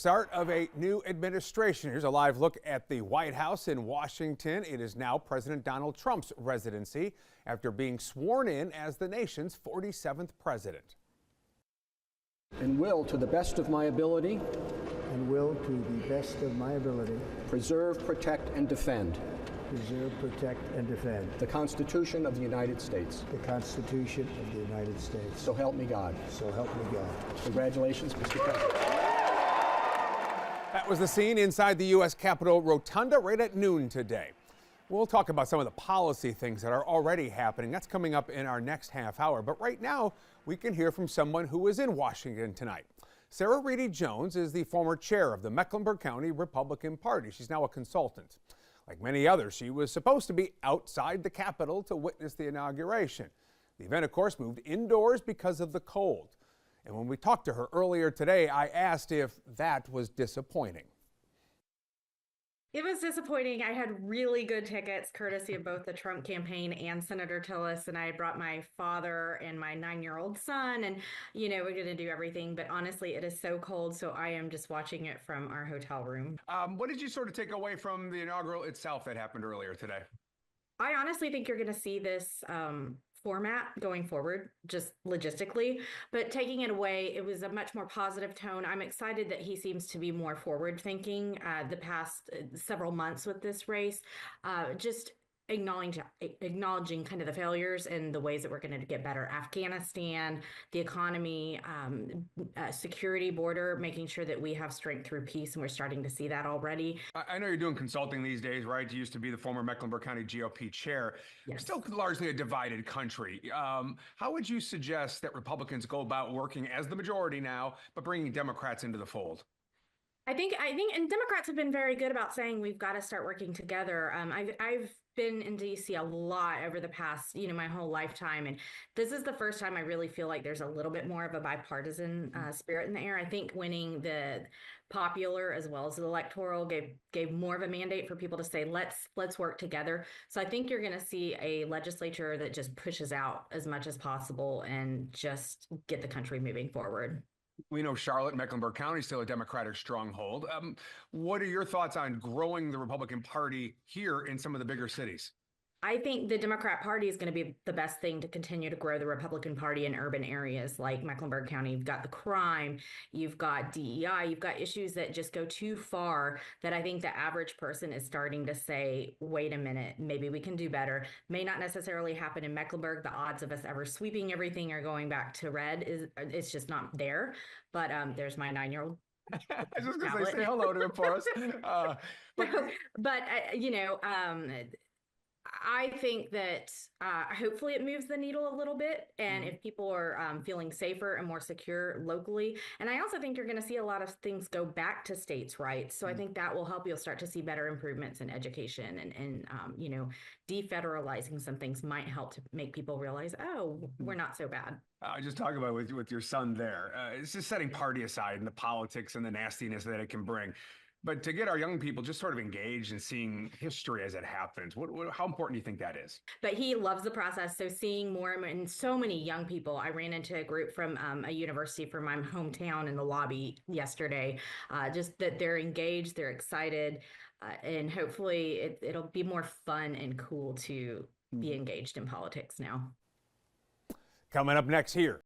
start of a new administration. Here's a live look at the White House in Washington. It is now President Donald Trump's residency after being sworn in as the nation's 47th president. And will, to the best of my ability, and will, to the best of my ability, preserve, protect, and defend preserve, protect, and defend the Constitution of the United States. the Constitution of the United States. So help me God. So help me God. Congratulations, Mr. President. That was the scene inside the U.S. Capitol Rotunda right at noon today. We'll talk about some of the policy things that are already happening. That's coming up in our next half hour. But right now, we can hear from someone who is in Washington tonight. Sarah Reedy Jones is the former chair of the Mecklenburg County Republican Party. She's now a consultant. Like many others, she was supposed to be outside the Capitol to witness the inauguration. The event, of course, moved indoors because of the cold. And when we talked to her earlier today, I asked if that was disappointing. It was disappointing. I had really good tickets, courtesy of both the Trump campaign and Senator Tillis, and I brought my father and my 9-year-old son, and, we're going to do everything. But honestly, it is so cold, so I am just watching it from our hotel room. What did you sort of take away from the inaugural itself that happened earlier today? I honestly think you're going to see this format going forward, just logistically, but taking it away, it was a much more positive tone. I'm excited that he seems to be more forward thinking the past several months with this race, just acknowledging kind of the failures and the ways that we're going to get better. Afghanistan, the economy, security, border, making sure that we have strength through peace, and we're starting to see that already. I know you're doing consulting these days, right? You used to be the former Mecklenburg County GOP chair. Yes. Still largely a divided country. How would you suggest that Republicans go about working as the majority now, but bringing Democrats into the fold? I think, and Democrats have been very good about saying we've got to start working together. I've been in DC a lot over the past, my whole lifetime, and this is the first time I really feel like there's a little bit more of a bipartisan spirit in the air. I think winning the popular as well as the electoral gave more of a mandate for people to say let's work together. So I think you're going to see a legislature that just pushes out as much as possible and just get the country moving forward. We know Charlotte, Mecklenburg County is still a Democratic stronghold. What are your thoughts on growing the Republican Party here in some of the bigger cities? I think the Democrat Party is going to be the best thing to continue to grow the Republican Party in urban areas like Mecklenburg County. You've got the crime, you've got DEI, you've got issues that just go too far that I think the average person is starting to say, wait a minute, maybe we can do better. May not necessarily happen in Mecklenburg. The odds of us ever sweeping everything or going back to red it's just not there. But there's my 9-year-old. I was just going to say hello to him for us. I think that hopefully it moves the needle a little bit, and if people are feeling safer and more secure locally. And I also think you're going to see a lot of things go back to states' rights. So I think that will help. You'll start to see better improvements in education, and defederalizing some things might help to make people realize, oh, we're not so bad. Just talk about it with your son there. It's just setting party aside and the politics and the nastiness that it can bring. But to get our young people just sort of engaged and seeing history as it happens, how important do you think that is? But he loves the process. So seeing more and so many young people, I ran into a group from a university from my hometown in the lobby yesterday, just that they're engaged, they're excited, and hopefully it'll be more fun and cool to be engaged in politics now. Coming up next here.